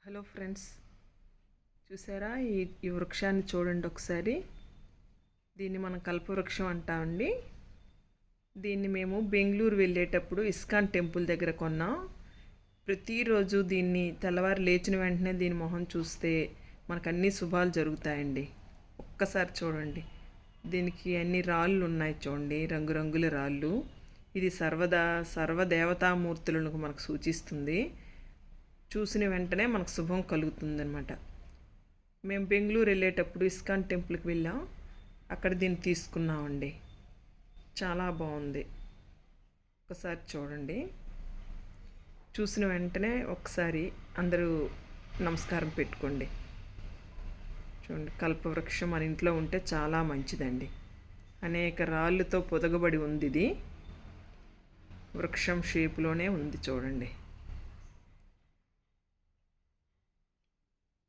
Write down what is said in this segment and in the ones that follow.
Hello friends, చూసారా ఈ వృక్షాన్ని చూడండి ఒకసారి. దీన్ని మనం కల్పవృక్షం అంటామండి. దీన్ని మేము బెంగళూరు వెళ్ళేటప్పుడు ఇస్కాన్ టెంపుల్ దగ్గర కొన్నాం. ప్రతిరోజు దీన్ని తెల్లవారు లేచిన వెంటనే దీని మొహం చూస్తే మనకు అన్ని శుభాలు జరుగుతాయండి. ఒక్కసారి చూడండి, దీనికి అన్ని రాళ్ళు ఉన్నాయి చూడండి, రంగురంగుల రాళ్ళు. ఇది సర్వదేవతామూర్తులను మనకు సూచిస్తుంది. చూసిన వెంటనే మనకు శుభం కలుగుతుందనమాట. మేము బెంగళూరు వెళ్ళేటప్పుడు ఇస్కాన్ టెంపుల్కి వెళ్ళాం. అక్కడ దీన్ని తీసుకున్నామండి. చాలా బాగుంది. ఒకసారి చూడండి. చూసిన వెంటనే ఒకసారి అందరూ నమస్కారం పెట్టుకోండి. చూడండి, కల్పవృక్షం మన ఇంట్లో ఉంటే చాలా మంచిదండి. అనేక రాళ్ళతో పొదగబడి ఉంది. ఇది వృక్షం షేపులోనే ఉంది చూడండి.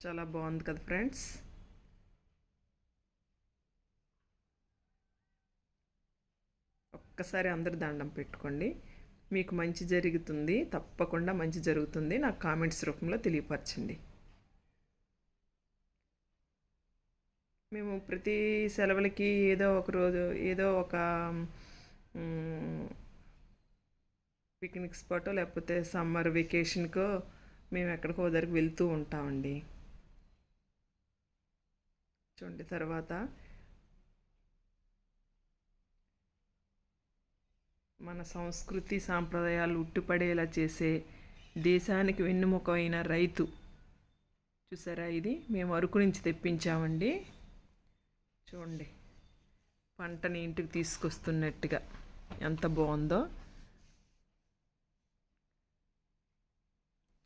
చాలా బాగుంది కదా ఫ్రెండ్స్. ఒక్కసారి అందరు దండం పెట్టుకోండి. మీకు మంచి జరుగుతుంది, తప్పకుండా మంచి జరుగుతుంది. నాకు కామెంట్స్ రూపంలో తెలియపరచండి. మేము ప్రతి సెలవులకి ఏదో ఒక రోజు ఏదో ఒక పిక్నిక్ స్పాటో లేకపోతే సమ్మర్ వెకేషన్కో మేము ఎక్కడికో దగ్గరికి వెళ్తూ ఉంటామండి. చూడండి, తర్వాత మన సంస్కృతి సాంప్రదాయాలు ఉట్టిపడేలా చేసే దేశానికి వెన్నుముక అయిన రైతు. చూసారా, ఇది మేము అరకు నుంచి తెప్పించామండి. చూడండి, పంటని ఇంటికి తీసుకొస్తున్నట్టుగా ఎంత బాగుందో.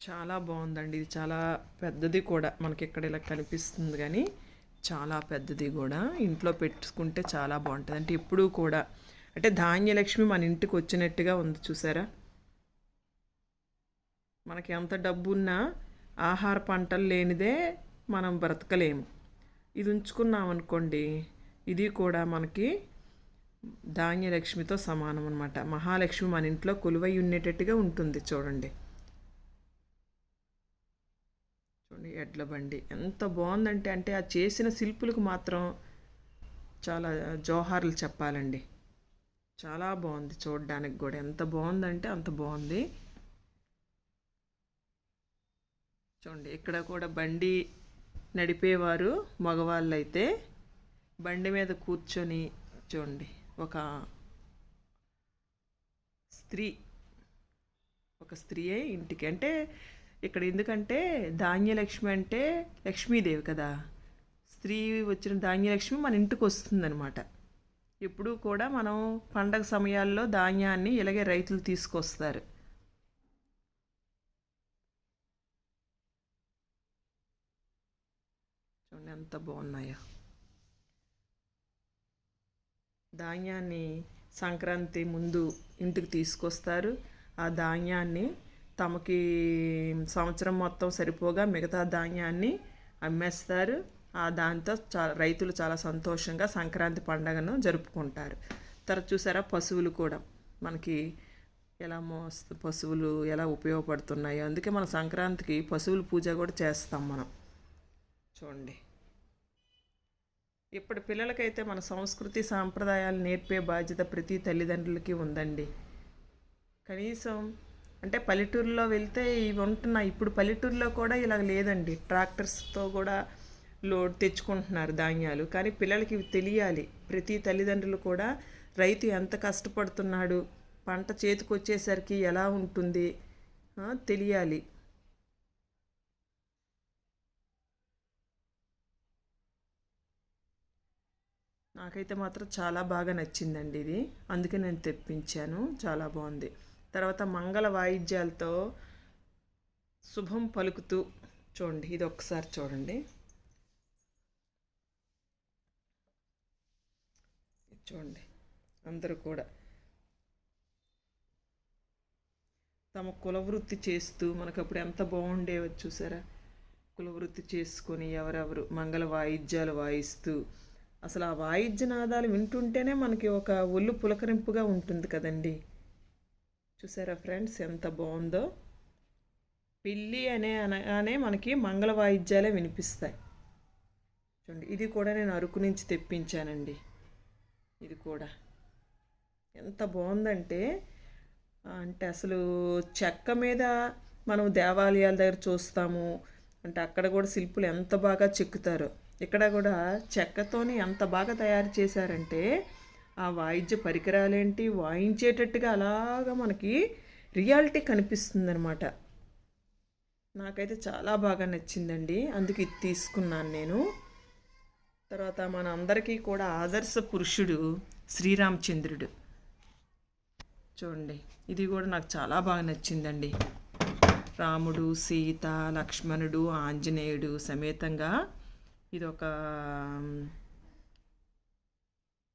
చాలా బాగుందండి. ఇది చాలా పెద్దది కూడా. మనకి ఇక్కడ ఇలా కనిపిస్తుంది కానీ చాలా పెద్దది కూడా. ఇంట్లో పెట్టుకుంటే చాలా బాగుంటుంది. అంటే ఎప్పుడూ కూడా అంటే ధాన్యలక్ష్మి మన ఇంటికి వచ్చినట్టుగా ఉంది. చూసారా, మనకి ఎంత డబ్బు ఉన్నా ఆహార పంటలు లేనిదే మనం బ్రతకలేము. ఇది ఉంచుకున్నాం అనుకోండి, ఇది కూడా మనకి ధాన్యలక్ష్మితో సమానం అనమాట. మహాలక్ష్మి మన ఇంట్లో కొలువై ఉండేటట్టుగా ఉంటుంది. చూడండి చూడండి, ఎడ్ల బండి ఎంత బాగుందంటే అంటే ఆ చేసిన శిల్పులకు మాత్రం చాలా జోహార్లు చెప్పాలండి. చాలా బాగుంది చూడడానికి కూడా. ఎంత బాగుందంటే అంత బాగుంది. చూడండి, ఇక్కడ కూడా బండి నడిపేవారు మగవాళ్ళు అయితే బండి మీద కూర్చొని చూడండి ఒక స్త్రీయే ఇంటికి అంటే ఇక్కడ ఎందుకంటే ధాన్యలక్ష్మి అంటే లక్ష్మీదేవి కదా. స్త్రీ వచ్చిన ధాన్యలక్ష్మి మన ఇంటికి వస్తుందన్నమాట. ఎప్పుడూ కూడా మనం పండగ సమయాల్లో ధాన్యాన్ని ఇలాగే రైతులు తీసుకొస్తారు. చూడండి ఎంత బాగున్నాయో. ధాన్యాన్ని సంక్రాంతి ముందు ఇంటికి తీసుకొస్తారు. ఆ ధాన్యాన్ని తమకి సంవత్సరం మొత్తం సరిపోగా మిగతా ధాన్యాన్ని అమ్మేస్తారు. దాంతో రైతులు చాలా సంతోషంగా సంక్రాంతి పండుగను జరుపుకుంటారు. తర్వాత చూసారా, పశువులు కూడా మనకి ఎలా పశువులు ఎలా ఉపయోగపడుతున్నాయో. అందుకే మన సంక్రాంతికి పశువుల పూజ కూడా చేస్తాం మనం. చూడండి, ఇప్పటి పిల్లలకైతే మన సంస్కృతి సాంప్రదాయాలు నేర్పే బాధ్యత ప్రతి తల్లిదండ్రులకి ఉందండి. కనీసం అంటే పల్లెటూరులో వెళ్తే ఇవి ఉంటున్నాయి. ఇప్పుడు పల్లెటూరులో కూడా ఇలా లేదండి. ట్రాక్టర్స్తో కూడా లోడ్ తెచ్చుకుంటున్నారు ధాన్యాలు. కానీ పిల్లలకి ఇవి తెలియాలి. ప్రతి తల్లిదండ్రులు కూడా రైతు ఎంత కష్టపడుతున్నాడు, పంట చేతికి వచ్చేసరికి ఎలా ఉంటుంది తెలియాలి. నాకైతే మాత్రం చాలా బాగా నచ్చిందండి ఇది. అందుకే నేను తెప్పించాను. చాలా బాగుంది. తర్వాత మంగళ వాయిద్యాలతో శుభం పలుకుతూ చూడండి, ఇది ఒక్కసారి చూడండి. చూడండి, అందరూ కూడా తమ కులవృత్తి చేస్తూ మనకు అప్పుడు ఎంత బాగుండేవో చూసారా. కులవృత్తి చేసుకొని ఎవరెవరు మంగళ వాయిద్యాలు వాయిస్తూ అసలు ఆ వాయిద్యనాదాలు వింటుంటేనే మనకి ఒక ఒళ్ళు పులకరింపుగా ఉంటుంది కదండి. చూసారా ఫ్రెండ్స్, ఎంత బాగుందో. పెళ్ళి అనగానే మనకి మంగళ వాయిద్యాలే వినిపిస్తాయి. చూడండి, ఇది కూడా నేను అరకు నుంచి తెప్పించానండి. ఇది కూడా ఎంత బాగుందంటే, అంటే అసలు చెక్క మీద మనం దేవాలయాల దగ్గర చూస్తాము, అంటే అక్కడ కూడా శిల్పులు ఎంత బాగా చెక్కుతారో, ఇక్కడ కూడా చెక్కతోని ఎంత బాగా తయారు చేశారంటే ఆ వాయిద్య పరికరాలేంటి వాయించేటట్టుగా అలాగా మనకి రియాలిటీ కనిపిస్తుంది అనమాట. నాకైతే చాలా బాగా నచ్చిందండి, అందుకు ఇది తీసుకున్నాను నేను. తర్వాత మన అందరికీ కూడా ఆదర్శ పురుషుడు శ్రీరామచంద్రుడు. చూడండి, ఇది కూడా నాకు చాలా బాగా నచ్చిందండి. రాముడు, సీత, లక్ష్మణుడు, ఆంజనేయుడు సమేతంగా ఇదొక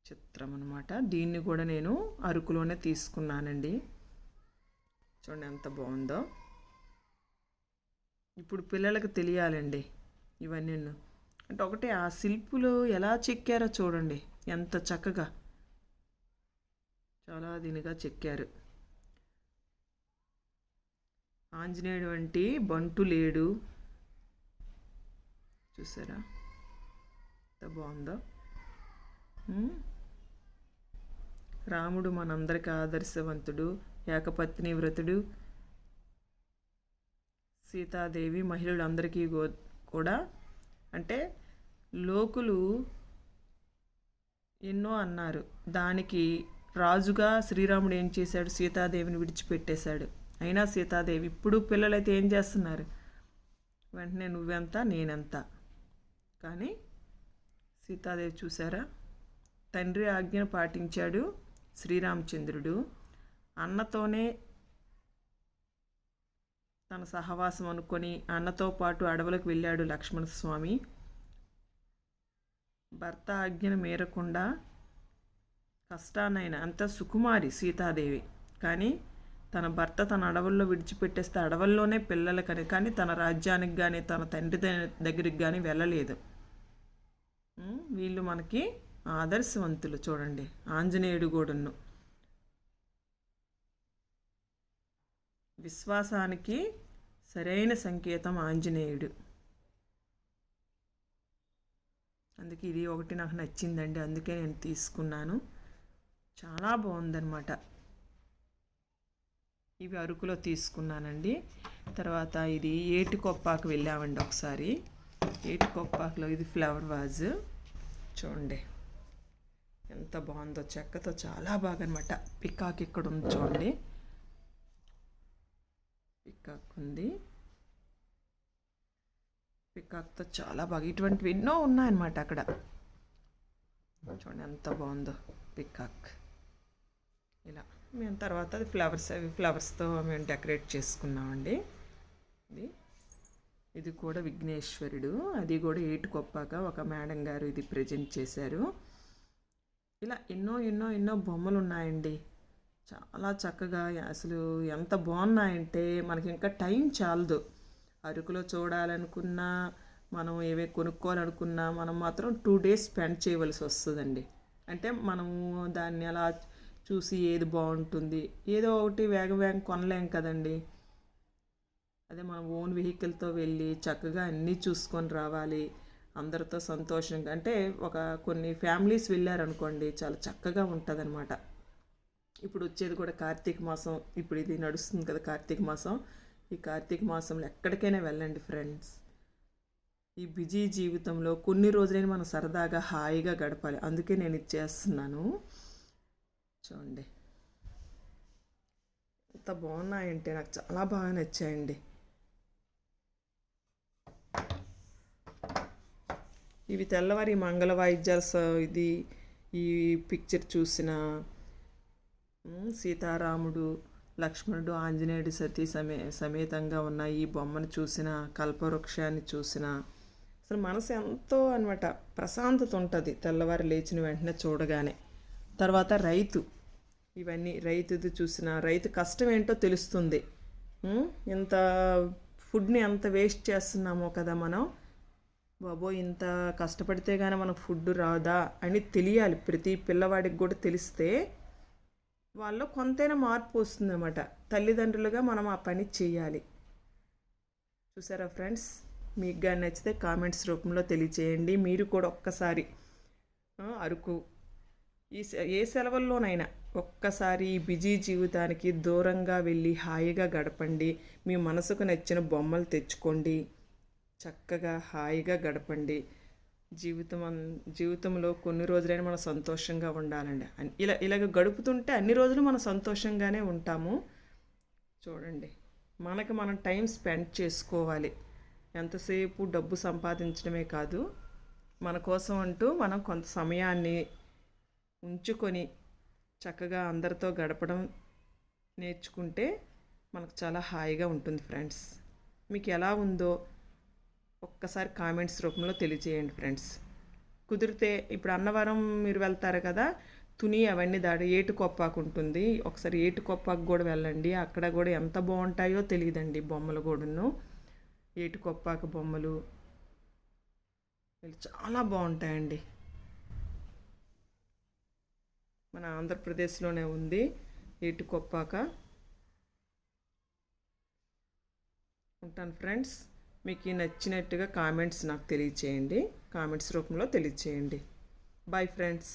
చిత్రం అనమాట. దీన్ని కూడా నేను అరకులోనే తీసుకున్నానండి. చూడండి ఎంత బాగుందో. ఇప్పుడు పిల్లలకు తెలియాలండి ఇవన్నీ. అంటే ఒకటి ఆ శిల్పులు ఎలా చెక్కారో చూడండి, ఎంత చక్కగా చాలా దీనిగా చెక్కారు. ఆంజనేయుడు వంటి బంటు లేడు, చూసారా ఎంత బాగుందో. రాముడు మనందరికి ఆదర్శవంతుడు, ఏకపత్ని వ్రతుడు. సీతాదేవి మహిళలందరికీ కూడా, అంటే లోకులు ఎన్నో అన్నారు, దానికి రాజుగా శ్రీరాముడు ఏం చేశాడు, సీతాదేవిని విడిచిపెట్టేశాడు. అయినా సీతాదేవి, ఇప్పుడు పిల్లలైతే ఏం చేస్తున్నారు, వెంటనే నువ్వెంత నేనెంత. కానీ సీతాదేవి చూసారా, తండ్రి ఆజ్ఞను పాటించాడు శ్రీరామచంద్రుడు. అన్నతోనే తన సహవాసం అనుకొని అన్నతో పాటు అడవులకు వెళ్ళాడు లక్ష్మణస్వామి. భర్త ఆజ్ఞను మేరకుండా కష్టాన్నైనా, అంత సుకుమారి సీతాదేవి, కానీ తన భర్త తన అడవుల్లో విడిచిపెట్టేస్తే అడవుల్లోనే పిల్లలకని, కానీ తన రాజ్యానికి కానీ తన తండ్రి దగ్గరికి కానీ వెళ్ళలేదు. వీళ్ళు మనకి ఆదర్శవంతులు. చూడండి, ఆంజనేయుడు కూడాను విశ్వాసానికి సరైన సంకేతం ఆంజనేయుడు. అందుకే ఇది ఒకటి నాకు నచ్చిందండి, అందుకే నేను తీసుకున్నాను. చాలా బాగుందన్నమాట. ఇవి అరకులో తీసుకున్నానండి. తర్వాత ఇది ఏటికొప్పాకు వెళ్ళామండి ఒకసారి. ఏటికొప్పాకులో ఇది ఫ్లవర్ వాజ్. చూడండి ఎంత బాగుందో, చెక్కతో చాలా బాగా అనమాట. పికాక్ ఇక్కడ ఉంది చూడండి, పికాక్ ఉంది. పికాక్తో చాలా బాగా, ఇటువంటివి ఎన్నో ఉన్నాయన్నమాట అక్కడ. చూడండి ఎంత బాగుందో పికాక్. ఇలా మేము తర్వాత అది ఫ్లవర్స్తో మేము డెకరేట్ చేసుకున్నామండి. ఇది కూడా విఘ్నేశ్వరుడు, అది కూడా ఏటికొప్పాక ఒక మేడం గారు ఇది ప్రజెంట్ చేశారు. ఇలా ఎన్నో ఎన్నో ఎన్నో బొమ్మలు ఉన్నాయండి, చాలా చక్కగా. అసలు ఎంత బాగున్నాయంటే మనకి ఇంకా టైం చాలదు. అరకులో చూడాలనుకున్నా, మనం ఏవే కొనుక్కోవాలనుకున్నా మనం మాత్రం 2 days స్పెండ్ చేయవలసి వస్తుందండి. అంటే మనము దాన్ని అలా చూసి ఏది బాగుంటుంది, ఏదో ఒకటి వేగం కొనలేం కదండి. అదే మనం ఓన్ వెహికల్తో వెళ్ళి చక్కగా అన్నీ చూసుకొని రావాలి, అందరితో సంతోషంగా. అంటే కొన్ని ఫ్యామిలీస్ వెళ్ళారనుకోండి, చాలా చక్కగా ఉంటుంది అనమాట. ఇప్పుడు వచ్చేది కూడా కార్తీక మాసం, ఇప్పుడు ఇది నడుస్తుంది కదా కార్తీక మాసం. ఈ కార్తీక మాసంలో ఎక్కడికైనా వెళ్ళండి ఫ్రెండ్స్. ఈ బిజీ జీవితంలో కొన్ని రోజులైనా మనం సరదాగా హాయిగా గడపాలి, అందుకే నేను ఇది చేస్తున్నాను. చూడండి ఎంత బాగున్నాయంటే, నాకు చాలా బాగా నచ్చాయండి. ఇవి తెల్లవారి మంగళ వాయిద్యాలు. ఇది ఈ పిక్చర్ చూసిన సీతారాముడు, లక్ష్మణుడు, ఆంజనేయుడు, సతీ సమేతంగా ఉన్న ఈ బొమ్మను చూసిన, కల్పవృక్షాన్ని చూసిన, అసలు మనసు ఎంతో అనమాట ప్రశాంతత ఉంటుంది తెల్లవారి లేచిన వెంటనే చూడగానే. తర్వాత ఇవన్నీ రైతుది చూసిన, రైతు కష్టం ఏంటో తెలుస్తుంది. ఎంత ఫుడ్ని ఎంత వేస్ట్ చేస్తున్నామో కదా మనం. బాబో ఇంత కష్టపడితే కానీ మనకు ఫుడ్ రాదా అని తెలియాలి. ప్రతి పిల్లవాడికి కూడా తెలిస్తే వాళ్ళు కొంతైనా మార్పు వస్తుందన్నమాట. తల్లిదండ్రులుగా మనం ఆ పని చేయాలి. చూసారా ఫ్రెండ్స్, మీకు కానీ నచ్చితే కామెంట్స్ రూపంలో తెలియచేయండి. మీరు కూడా ఒక్కసారి అరకు ఏ సెలవుల్లోనైనా ఒక్కసారి ఈ బిజీ జీవితానికి దూరంగా వెళ్ళి హాయిగా గడపండి. మీ మనసుకు నచ్చిన బొమ్మలు తెచ్చుకోండి, చక్కగా హాయిగా గడపండి. జీవితంలో కొన్ని రోజులైనా మనం సంతోషంగా ఉండాలండి. ఇలాగ గడుపుతుంటే అన్ని రోజులు మనం సంతోషంగానే ఉంటాము. చూడండి, మనకి మనం టైం స్పెండ్ చేసుకోవాలి. ఎంతసేపు డబ్బు సంపాదించడమే కాదు, మన కోసం అంటూ మనం కొంత సమయాన్ని ఉంచుకొని చక్కగా అందరితో గడపడం నేర్చుకుంటే మనకు చాలా హాయిగా ఉంటుంది ఫ్రెండ్స్. మీకు ఎలా ఉందో ఒక్కసారి కామెంట్స్ రూపంలో తెలియజేయండి ఫ్రెండ్స్. కుదిరితే ఇప్పుడు అన్నవరం మీరు వెళ్తారు కదా, తుని అవన్నీ దాడి ఏటుకొప్పాకు ఉంటుంది. ఒకసారి ఏటుకొప్పాకు కూడా వెళ్ళండి. అక్కడ కూడా ఎంత బాగుంటాయో తెలియదండి బొమ్మలు కూడాను. ఏటుకొప్పాకు బొమ్మలు చాలా బాగుంటాయండి. మన ఆంధ్రప్రదేశ్లోనే ఉంది ఏటుకొప్పాక. ఉంటాను ఫ్రెండ్స్. మీకు నచ్చినట్టుగా కామెంట్స్ నాకు తెలియచేయండి. కామెంట్స్ రూపంలో తెలియచేయండి. Bye friends.